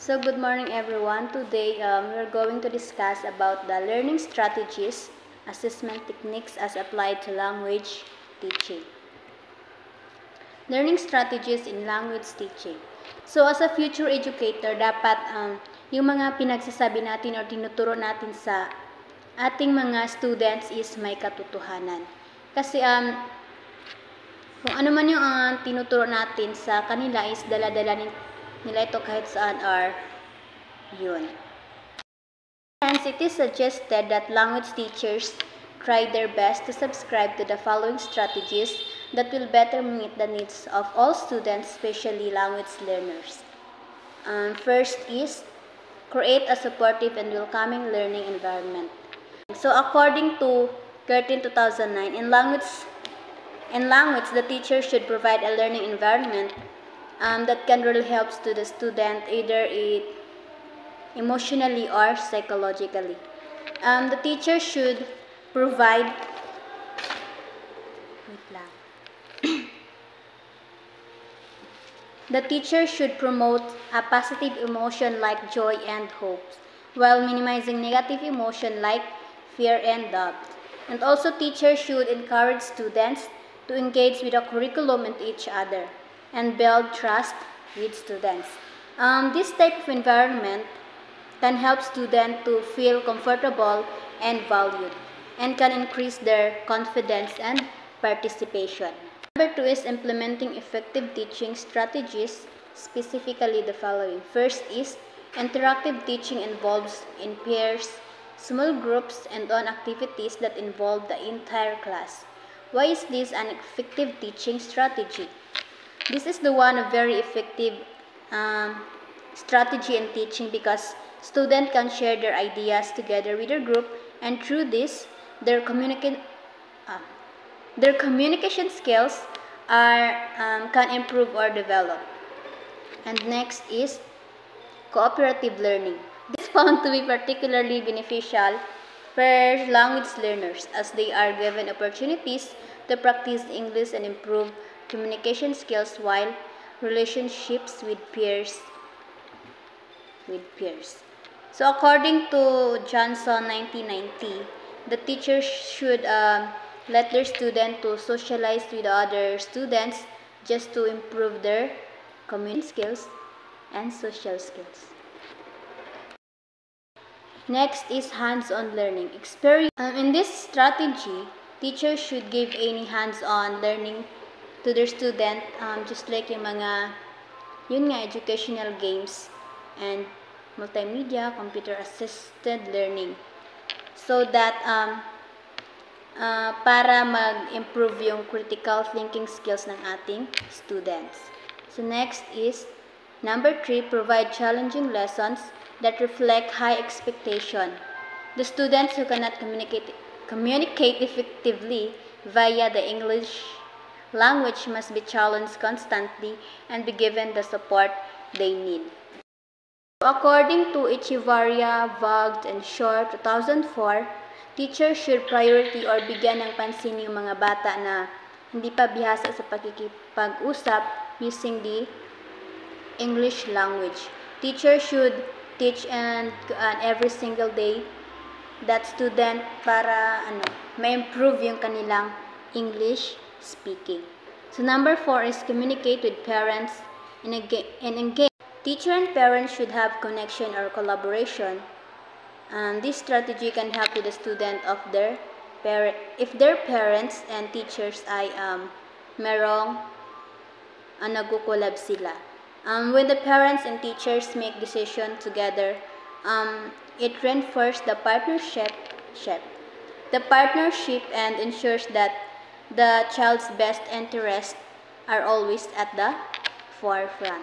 So good morning everyone. Today we're going to discuss about the learning strategies, assessment techniques as applied to language teaching. Learning strategies in language teaching. So as a future educator, dapat yung mga pinagsasabi natin or tinuturo natin sa ating mga students is may katotohanan. Kasi kung ano man yung tinuturo natin sa kanila is dala-dala nila ito kahit saan or yun. Hence, it is suggested that language teachers try their best to subscribe to the following strategies that will better meet the needs of all students, especially language learners. First is create a supportive and welcoming learning environment. So according to Curtin 2009, in language, the teacher should provide a learning environment that can really help to the student either emotionally or psychologically. The teacher should provide the teacher should promote a positive emotion like joy and hope, while minimizing negative emotion like fear and doubt. And also teachers should encourage students to engage with the curriculum and each other and build trust with students. This type of environment can help students to feel comfortable and valued and can increase their confidence and participation. Number 2 is implementing effective teaching strategies, specifically the following. First is interactive teaching involves in pairs, small groups, and on activities that involve the entire class. Why is this an effective teaching strategy? This is the one of very effective strategy in teaching because students can share their ideas together with their group, and through this, their communication skills can improve or develop. And next is cooperative learning. This is found to be particularly beneficial for language learners as they are given opportunities to practice English and improve communication skills while relationships with peers. So according to Johnson 1990, the teachers should let their students to socialize with other students just to improve their communication skills and social skills. Next is hands-on learning experience. In this strategy, teachers should give any hands-on learning to their student, just like yung mga educational games and multimedia, computer-assisted learning, so that para mag-improve yung critical thinking skills ng ating students. So next is number 3, provide challenging lessons that reflect high expectation. The students who cannot communicate effectively via the English language must be challenged constantly and be given the support they need. According to Echevarria, Vogt, and Shore 2004, teachers should priority or bigyan ng pansin yung mga bata na hindi pa bihasa sa pakikipag-usap using the English language. Teachers should teach and every single day that student para ma-improve yung kanilang English speaking. So number 4 is communicate with parents and engage. Teacher and parents should have connection or collaboration. This strategy can help to the student of their if their parents and teachers ay merong nagkukulab sila. When the parents and teachers make decision together, it reinforces the partnership and ensures that the child's best interests are always at the forefront.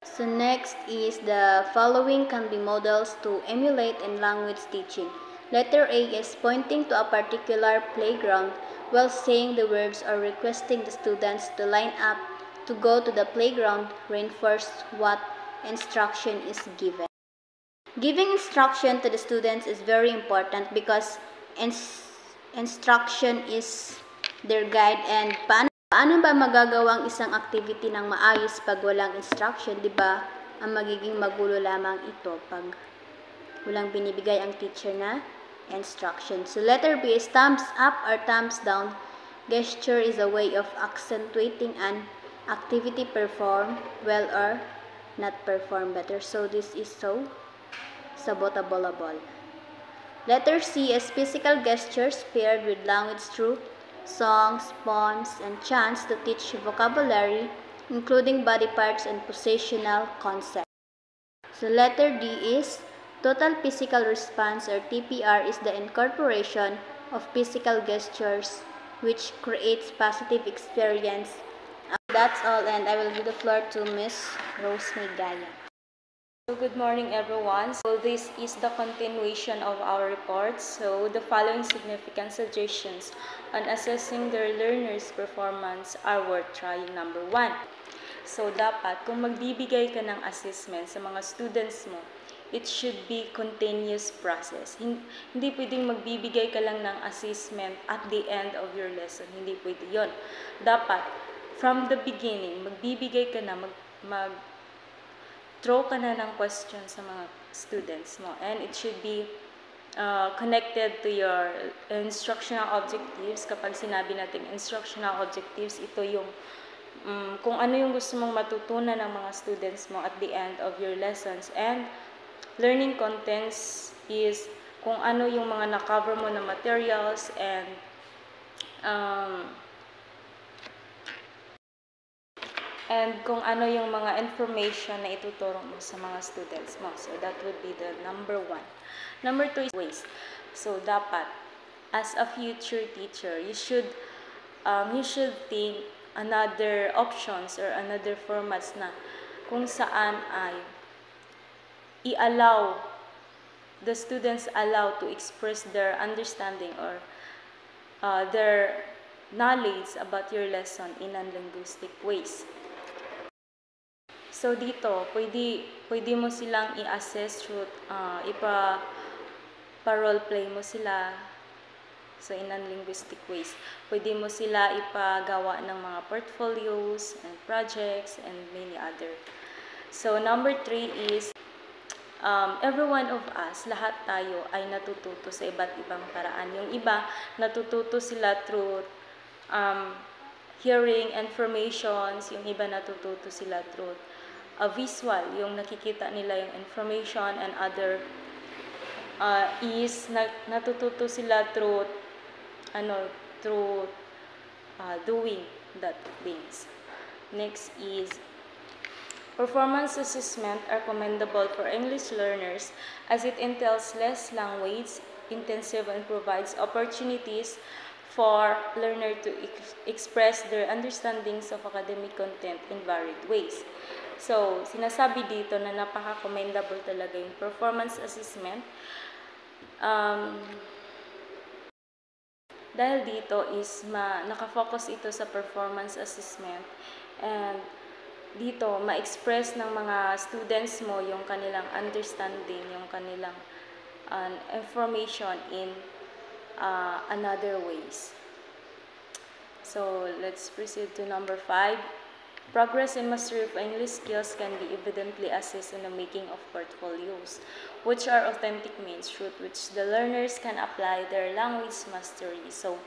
So next is the following can be models to emulate in language teaching. Letter A is pointing to a particular playground while saying the words or requesting the students to line up to go to the playground reinforce what instruction is given. Giving instruction to the students is very important because instruction is their guide, and paano ba magagawa ang isang activity ng maayos pag walang instruction, di ba? ang magiging magulo lamang ito pag walang binibigay ang teacher na instruction. So letter B is thumbs up or thumbs down. Gesture is a way of accentuating an activity performed well or not performed better. So this is so sabotable. Letter C is physical gestures paired with language through songs, poems, and chants to teach vocabulary, including body parts and positional concepts. So letter D is total physical response or TPR is the incorporation of physical gestures which creates positive experience. That's all, and I will give the floor to Miss Rose Migaya. So good morning everyone. So this is the continuation of our report. So the following significant suggestions on assessing their learners' performance are worth trying. Number 1. So dapat kung magbibigay ka ng assessment sa mga students mo, it should be continuous process. Hindi pwedeng magbibigay ka lang ng assessment at the end of your lesson. Hindi pwede yon. Dapat from the beginning, magbibigay ka na, throw ka na ng questions sa mga students mo, and it should be connected to your instructional objectives. Kapag sinabi natin instructional objectives, ito yung kung ano yung gusto mong matutunan ng mga students mo at the end of your lessons. And learning contents is kung ano yung mga na-cover mo na materials and kung ano yung mga information na ituturo mo sa mga students mo. So that would be the number 1. Number 2 is ways. So dapat, as a future teacher, you should think another options or another formats na kung saan ay i-allow the students to express their understanding or their knowledge about your lesson in non-linguistic ways. So dito, pwede mo silang i-assess through, pa-role play mo sila so in non-linguistic ways. Pwede mo sila ipagawa ng mga portfolios and projects and many other. So number 3 is, every one of us, lahat tayo ay natututo sa iba't ibang paraan. Yung iba, natututo sila through hearing informations, yung iba natututo sila through visual, yung nakikita nila yung information, and other is natututo sila through doing that things. Next is performance assessment are commendable for English learners as it entails less language intensive and provides opportunities for learner to express their understandings of academic content in varied ways. So, sinasabi dito na napaka-commendable talaga yung performance assessment. Dahil dito is nakafocus ito sa performance assessment, and dito ma-express ng mga students mo yung kanilang understanding, yung kanilang information in another ways. So, let's proceed to number 5. Progress in mastery of English skills can be evidently assessed in the making of portfolios, which are authentic means through which the learners can apply their language mastery. So,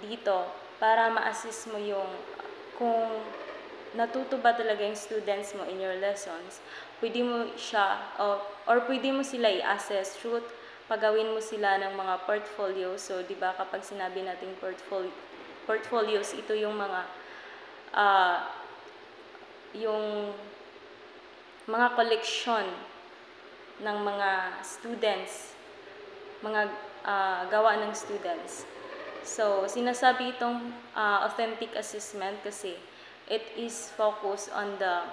dito, para ma-assess mo yung kung natuto ba talaga yung students mo in your lessons, pwede mo siya, or pwede mo sila i-assess through pagawin mo sila ng mga portfolios. So, di ba kapag sinabi nating portfolios, ito yung mga collection ng mga students, mga gawa ng students. So, sinasabi itong authentic assessment kasi it is focused on the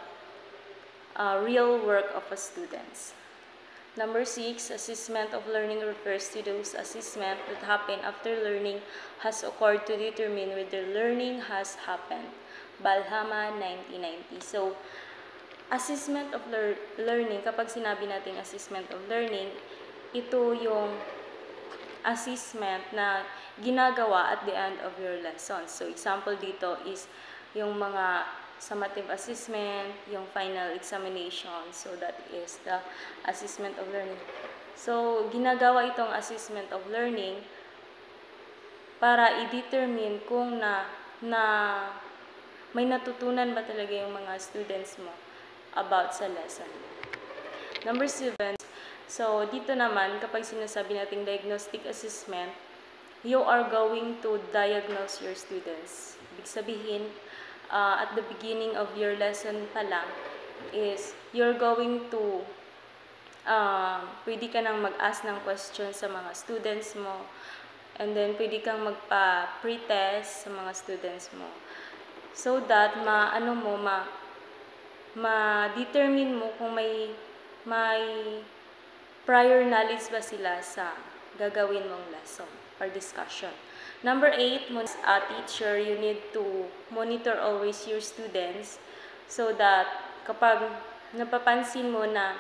real work of a students. Number 6, assessment of learning refers to those assessment that happen after learning has occurred to determine whether learning has happened. Balhama, 1990. So, assessment of learning, kapag sinabi natin assessment of learning, ito yung assessment na ginagawa at the end of your lesson. So, example dito is yung mga summative assessment, yung final examination. So, that is the assessment of learning. So, ginagawa itong assessment of learning para i-determine kung may natutunan ba talaga yung mga students mo about sa lesson. Number 7, so dito naman, kapag sinasabi nating diagnostic assessment, you are going to diagnose your students. Ibig sabihin, at the beginning of your lesson pa lang, is you're going to, pwede ka nang mag-ask ng questions sa mga students mo, and then pwede kang magpa-pre-test sa mga students mo. So that ma-determine mo kung may prior knowledge ba sila sa gagawin mong lesson or discussion. Number 8, as a teacher, you need to monitor always your students so that kapag napapansin mo na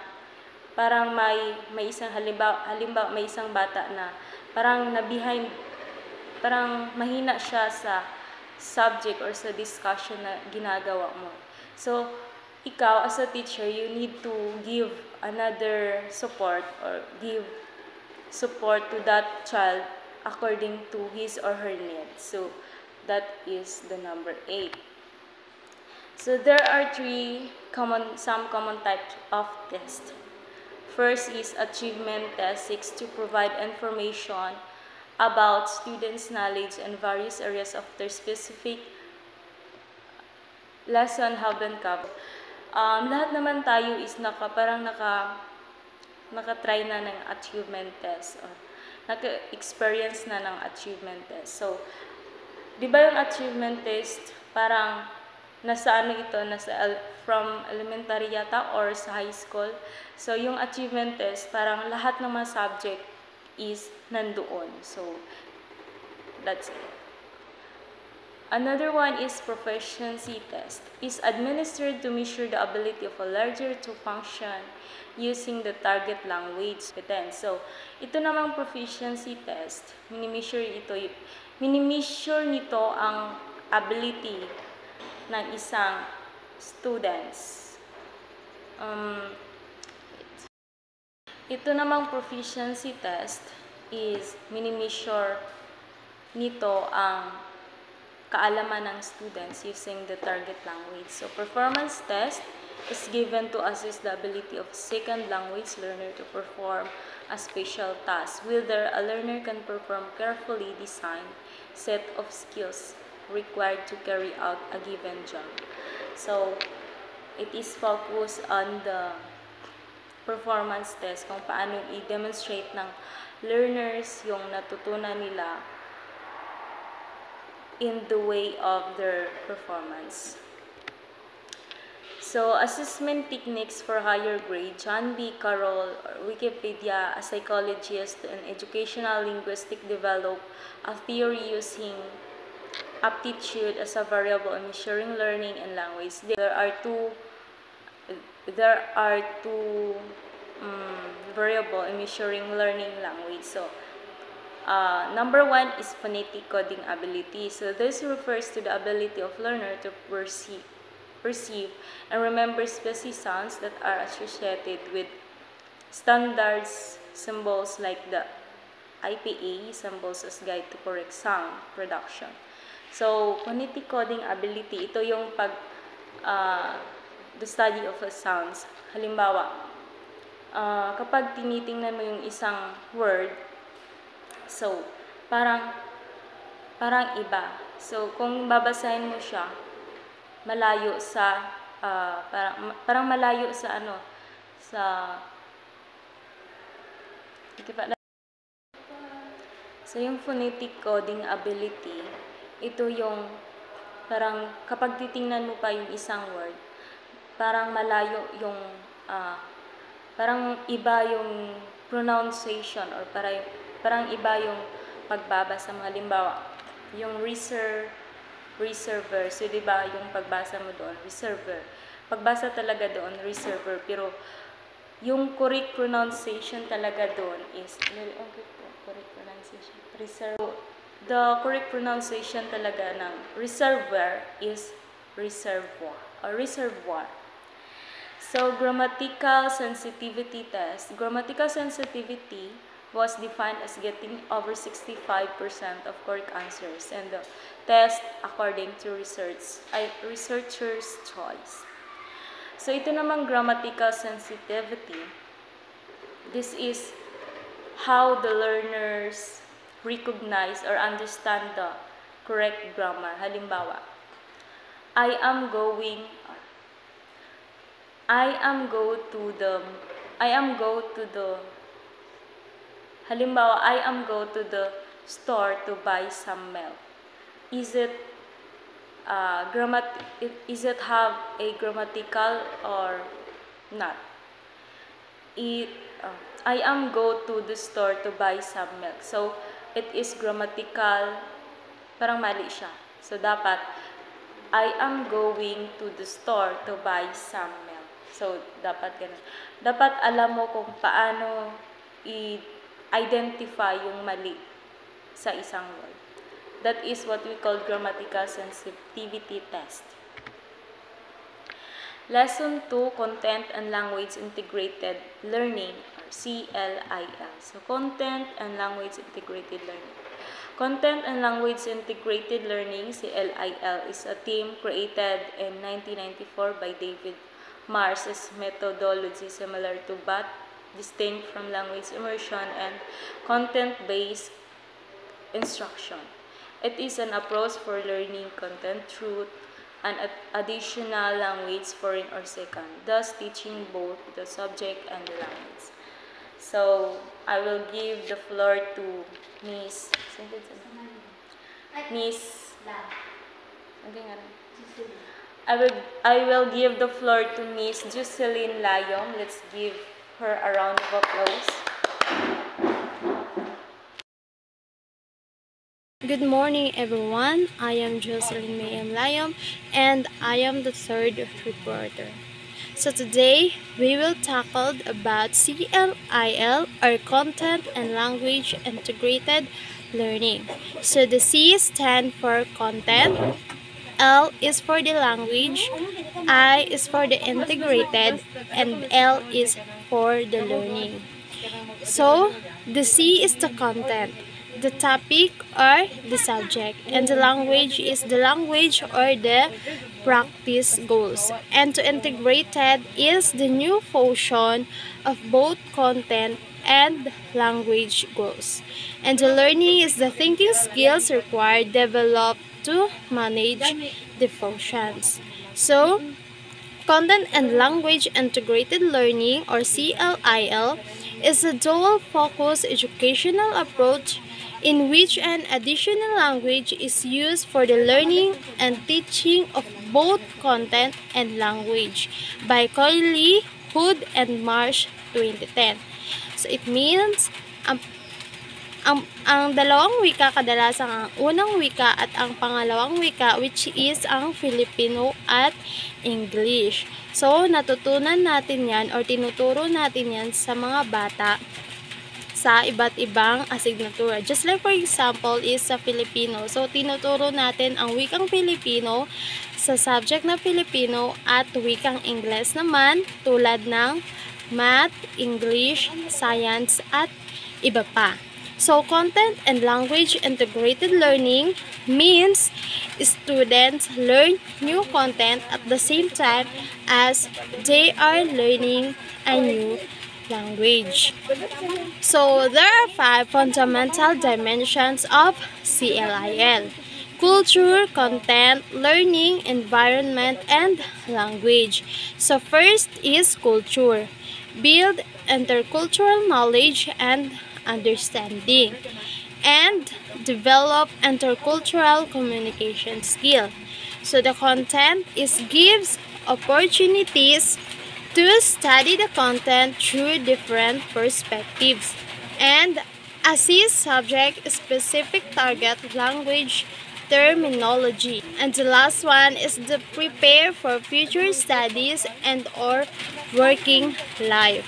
parang may isang halimbawa may isang bata na parang parang mahina siya sa subject or sa discussion na ginagawa mo. So, ikaw as a teacher, you need to give another support or give support to that child according to his or her needs. So, that is the number 8. So, there are some common types of tests. First is achievement test, seeks to provide information about students' knowledge in various areas of their specific lesson have been covered. Lahat naman tayo is naka-try na ng achievement test or naka-experience na ng achievement test. So, di ba yung achievement test parang nasa from elementary yata or sa high school. So, yung achievement test parang lahat ng mga subject is nandoon. So, that's it. Another one is proficiency test. Is administered to measure the ability of a learner to function using the target language competence. So, ito namang proficiency test, mini-measure nito ang ability ng isang students. Ito namang proficiency test is mini-measure nito ang kaalaman ng students using the target language. So, performance test is given to assess the ability of second language learner to perform a special task, whether a learner can perform carefully designed set of skills required to carry out a given job. So, it is focused on the performance test, kung paano i-demonstrate ng learners yung natutunan nila in the way of their performance. So, assessment techniques for higher grade. John B. Carroll, Wikipedia, a psychologist and educational linguistic, developed a theory using aptitude as a variable in measuring learning and language. There are two variable in measuring learning language. So, number 1 is phonetic coding ability. So, this refers to the ability of learner to perceive and remember specific sounds that are associated with standards symbols like the IPA, symbols as guide to correct sound production. So, phonetic coding ability, ito yung the study of the sounds. Halimbawa, kapag tinitingnan mo yung isang word, so, parang iba. So, kung babasahin mo siya, malayo sa, parang malayo sa so, yung phonetic coding ability, ito yung, parang, kapag titingnan mo pa yung isang word, parang malayo yung, parang iba yung pronunciation or parang iba yung pagbabasa. Halimbawa, yung reserver. So, diba, yung pagbasa mo doon, reserver. Pagbasa talaga doon, reserver. Pero, yung correct pronunciation talaga doon is, correct pronunciation, reserve. The correct pronunciation talaga ng reservoir is reservoir. or reservoir. So, grammatical sensitivity test. Grammatical sensitivity was defined as getting over 65% of correct answers, and the test according to researcher's choice. So, ito namang grammatical sensitivity. This is how the learners recognize or understand the correct grammar. Halimbawa, I am go to the store to buy some milk. Is it have a grammatical or not? I am go to the store to buy some milk. So, it is grammatical, parang mali siya. So, dapat, I am going to the store to buy some milk. So, dapat ganun. Dapat alam mo kung paano i-identify yung mali sa isang word. That is what we call grammatical sensitivity test. Lesson 2, Content and Language Integrated Learning, or CLIL. So, Content and Language Integrated Learning. Content and Language Integrated Learning, CLIL, is a team created in 1994 by David Marsh's methodology similar to BAT, distinct from language immersion and content-based instruction. It is an approach for learning content through an additional language, foreign or second, thus teaching both the subject and the language. So, I will give the floor to Miss I will give the floor to Miss Jocelyn Layong. Let's give her a round of applause. Good morning, everyone. I am Jocelyn Mayam Layom, and I am the third reporter. So today, we will tackle about CLIL, or Content and Language Integrated Learning. So the C stands for Content, L is for the language, I is for the integrated, and L is for the learning. So the C is the content, the topic or the subject, and the language is the language or the practice goals, and the integrated is the new fusion of both content and language goals, and the learning is the thinking skills required developed to manage the functions. So Content and Language Integrated Learning, or CLIL, is a dual-focus educational approach in which an additional language is used for the learning and teaching of both content and language by Coley, Hood, and Marsh 2010. So it means ang dalawang wika kadalasan ang unang wika at ang pangalawang wika, which is ang Filipino at English. So natutunan natin yan or tinuturo natin yan sa mga bata sa iba't ibang asignatura. Just like for example is sa Filipino. So tinuturo natin ang wikang Filipino sa subject na Filipino at wikang Ingles naman tulad ng Math, English, Science at iba pa. So, Content and Language Integrated Learning means students learn new content at the same time as they are learning a new language. So, there are 5 fundamental dimensions of CLIL: culture, content, learning, environment, and language. So, first is culture. Build intercultural knowledge and understanding, and develop intercultural communication skill. So the content gives opportunities to study the content through different perspectives and assist subject-specific target language terminology. And the last one is to prepare for future studies and or working life.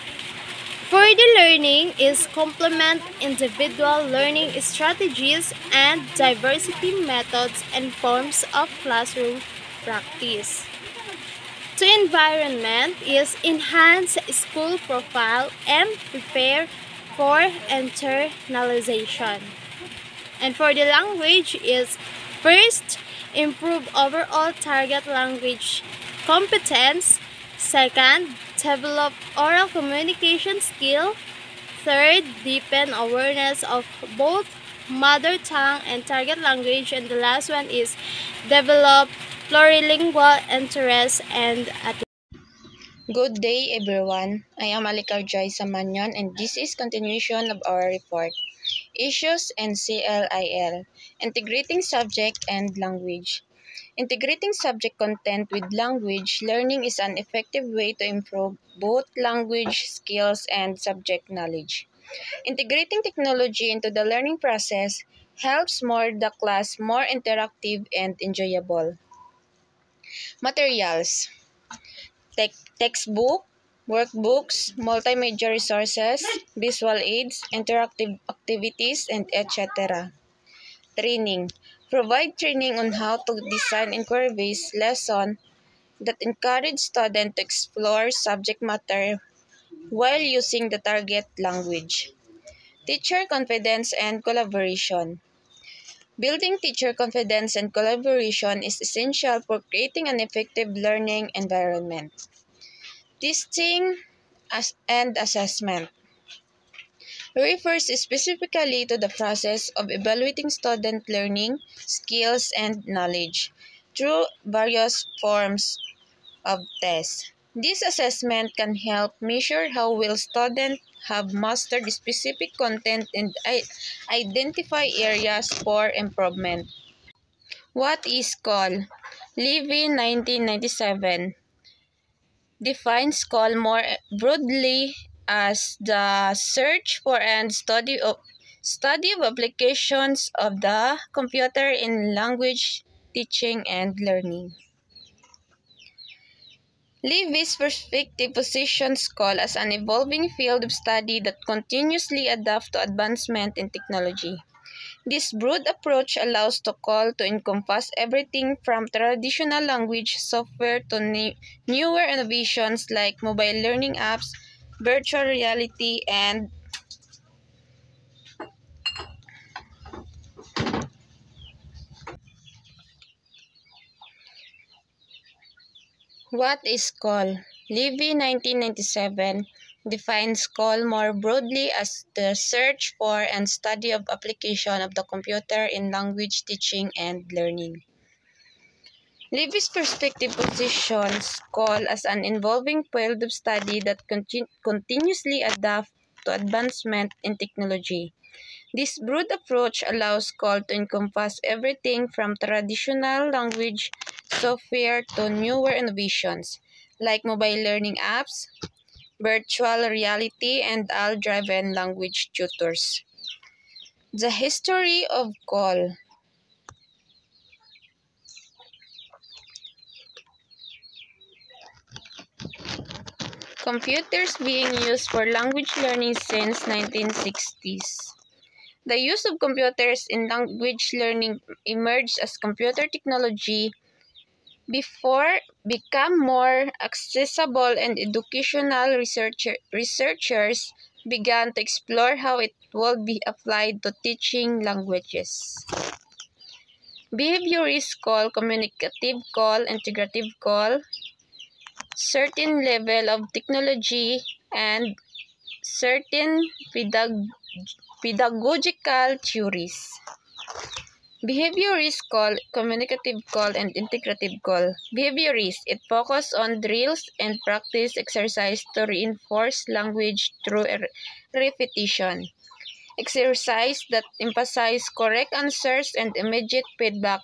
Further learning is complement individual learning strategies and diversity methods and forms of classroom practice. To environment is enhance school profile and prepare for internalization. And for the language is first, improve overall target language competence. Second, develop oral communication skill. Third, deepen awareness of both mother tongue and target language. And the last one is develop plurilingual interest and attitude. Good day, everyone. I am Alikar Joy Samanyon, and this is continuation of our report, Issues and CLIL, Integrating Subject and Language. Integrating subject content with language learning is an effective way to improve both language skills and subject knowledge. Integrating technology into the learning process helps make the class more interactive and enjoyable. Materials: textbook, workbooks, multimedia resources, visual aids, interactive activities, and etc. Training: provide training on how to design inquiry-based lessons that encourage students to explore subject matter while using the target language. Teacher confidence and collaboration. Building teacher confidence and collaboration is essential for creating an effective learning environment. Testing and assessment refers specifically to the process of evaluating student learning, skills, and knowledge through various forms of tests. This assessment can help measure how well students have mastered specific content and identify areas for improvement. What is CALL? Levy 1997 defines CALL more broadly as the search for and study of applications of the computer in language teaching and learning. Levy's perspective positions CALL as an evolving field of study that continuously adapts to advancement in technology. This broad approach allows CALL to encompass everything from traditional language software to newer innovations like mobile learning apps, virtual reality, and what is CALL? Levy 1997 defines CALL more broadly as the search for and study of application of the computer in language teaching and learning. Levy's perspective positions CALL as an evolving field of study that continuously adapts to advancement in technology. This broad approach allows CALL to encompass everything from traditional language software to newer innovations like mobile learning apps, virtual reality, and AI-driven language tutors. The history of CALL. Computers being used for language learning since 1960s. The use of computers in language learning emerged as computer technology become more accessible and educational researchers began to explore how it would be applied to teaching languages. Behaviorist CALL, communicative CALL, integrative CALL, certain level of technology, and certain pedagogical theories. Behaviorist CALL, communicative CALL, and integrative CALL. Behaviorist, it focuses on drills and practice exercise to reinforce language through repetition. Exercise that emphasize correct answers and immediate feedback,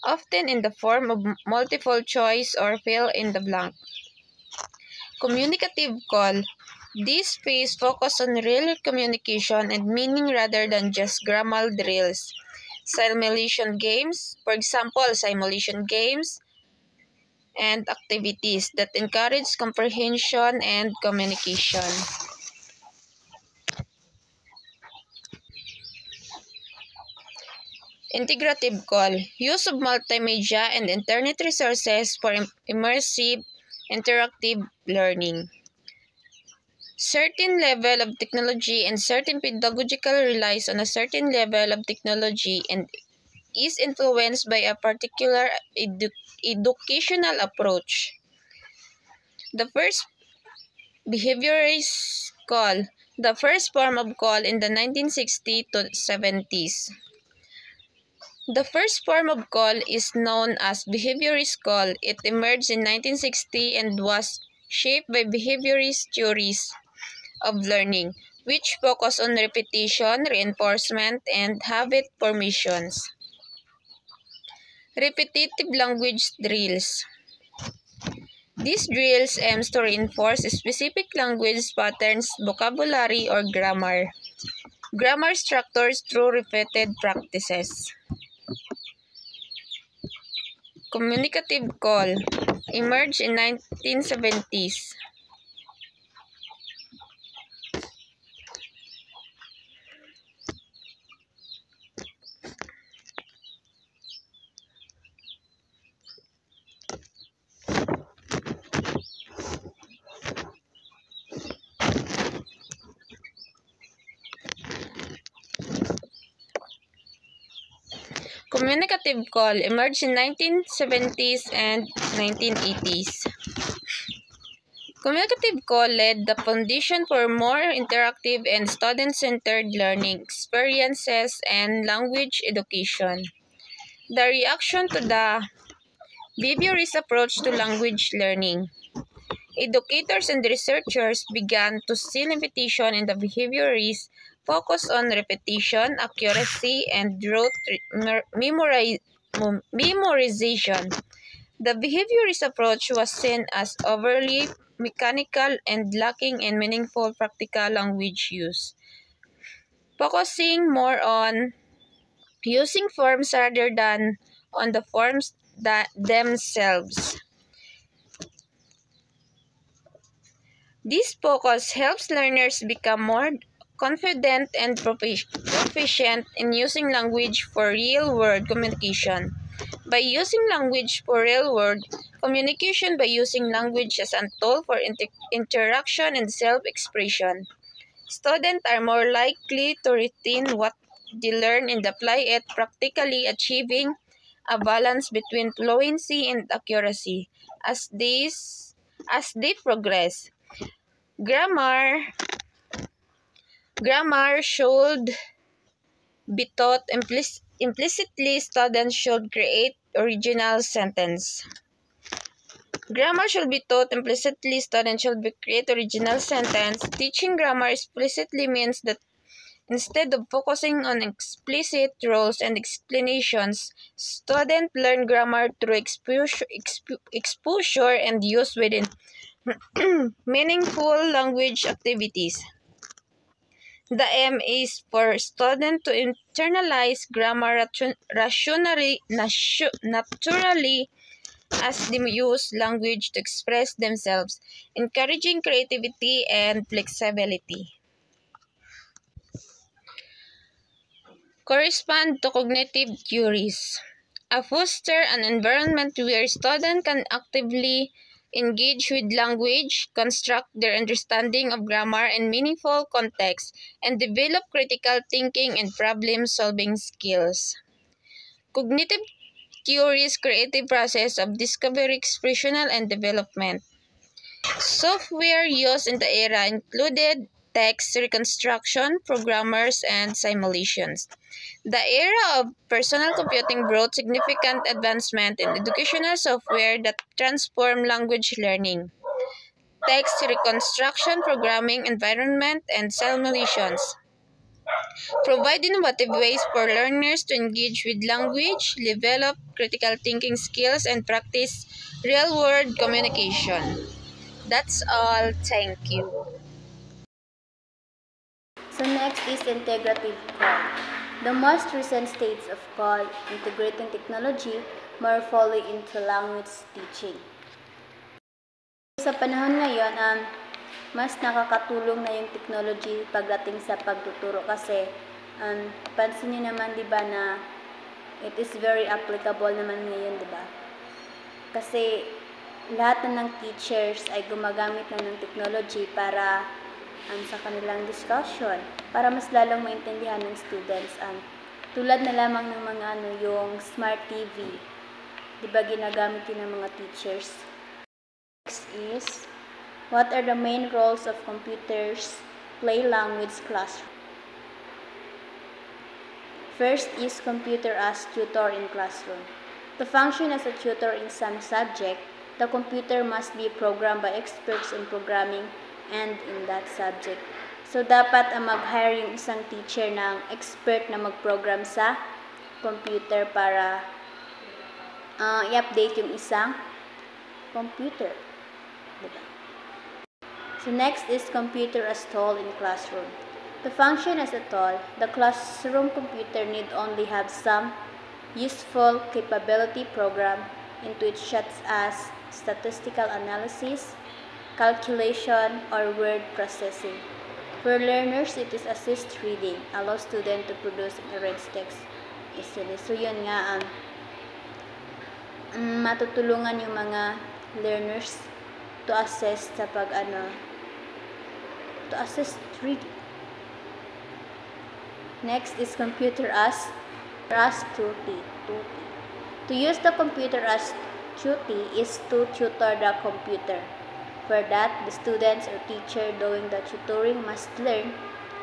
often in the form of multiple choice or fill in the blank. Communicative CALL. This phase focuses on real communication and meaning rather than just grammar drills. Simulation games, for example, simulation games and activities that encourage comprehension and communication. Integrative CALL. Use of multimedia and internet resources for immersive interactive learning. Certain level of technology and certain pedagogical relies on a certain level of technology and is influenced by a particular educational approach. The first behaviorist call, the first form of call in the 1960s to 70s. The first form of call is known as behaviorist call. It emerged in 1960 and was shaped by behaviorist theories of learning, which focus on repetition, reinforcement, and habit formations. Repetitive language drills. These drills aims to reinforce specific language patterns, vocabulary, or grammar. Grammar structures through repeated practices. Communicative call emerged in 1970s. Communicative call emerged in 1970s and 1980s. Communicative call laid the foundation for more interactive and student-centered learning experiences and language education. The reaction to the behaviorist approach to language learning. Educators and researchers began to see repetition in the behaviorist focus on repetition, accuracy, and rote memorization. The behaviorist approach was seen as overly mechanical and lacking in meaningful practical language use, focusing more on using forms rather than on the forms themselves. This focus helps learners become more confident and proficient in using language for real-world communication. By using language for real-world communication, by using language as a tool for interaction and self-expression, students are more likely to retain what they learn and apply it practically, achieving a balance between fluency and accuracy as they progress. Grammar should be taught implicitly. Students should create original sentence. Grammar should be taught implicitly. Students should create original sentence. Teaching grammar explicitly means that instead of focusing on explicit rules and explanations, students learn grammar through exposure and use within meaningful language activities. The aim is for students to internalize grammar naturally as they use language to express themselves, encouraging creativity and flexibility. Correspond to cognitive theories. Foster an environment where students can actively engage with language, construct their understanding of grammar in meaningful context, and develop critical thinking and problem-solving skills. Cognitive theories creative process of discovery, expressional, and development. Software used in the era included text reconstruction, programmers, and simulations. The era of personal computing brought significant advancement in educational software that transformed language learning. Text reconstruction, programming environment, and simulations provide innovative ways for learners to engage with language, develop critical thinking skills, and practice real-world communication. That's all. Thank you. So next is integrative call. The most recent states of call integrating technology more fully into language teaching. Sa panahon ngayon, mas nakakatulong na yung technology pagdating sa pagtuturo kasi pansin niyo naman 'di ba na it is very applicable naman ngayon, 'di ba? Kasi lahat na ng teachers ay gumagamit na ng technology para sa kanilang discussion, para mas lalong maintindihan ng students. Tulad na lamang ng mga yung smart TV, di ba ginagamit yun ng mga teachers? Next is, what are the main roles of computers play language classroom? First is computer as tutor in classroom. To function as a tutor in some subject, the computer must be programmed by experts in programming and in that subject. So, dapat mag-hire yung isang teacher ng expert na mag-program sa computer para i-update yung isang computer. Diba? So, next is computer as tool in classroom. To function as a tool, the classroom computer need only have some useful capability program into it, such as statistical analysis, calculation, or word processing. For learners, it is assist reading, allow student to produce and arrange text easily. So, yun nga, matutulungan yung mga learners to assess sa to assist reading. Next is computer as tutor. To use the computer as tutor is to tutor the computer. For that, the students or teacher doing the tutoring must learn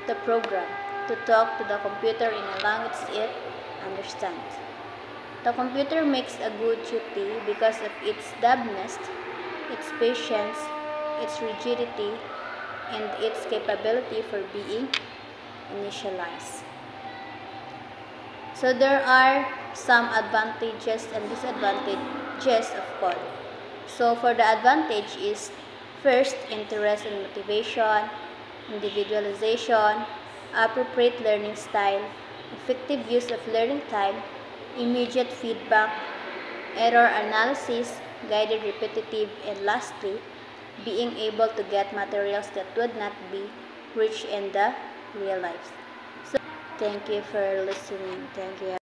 the program to talk to the computer in a language it understands. The computer makes a good tutor because of its dumbness, its patience, its rigidity, and its capability for being initialized. So there are some advantages and disadvantages of COL. So for the advantage is, first, interest and motivation, individualization, appropriate learning style, effective use of learning time, immediate feedback, error analysis, guided repetitive, and lastly, being able to get materials that would not be reached in the real life. So, thank you for listening. Thank you.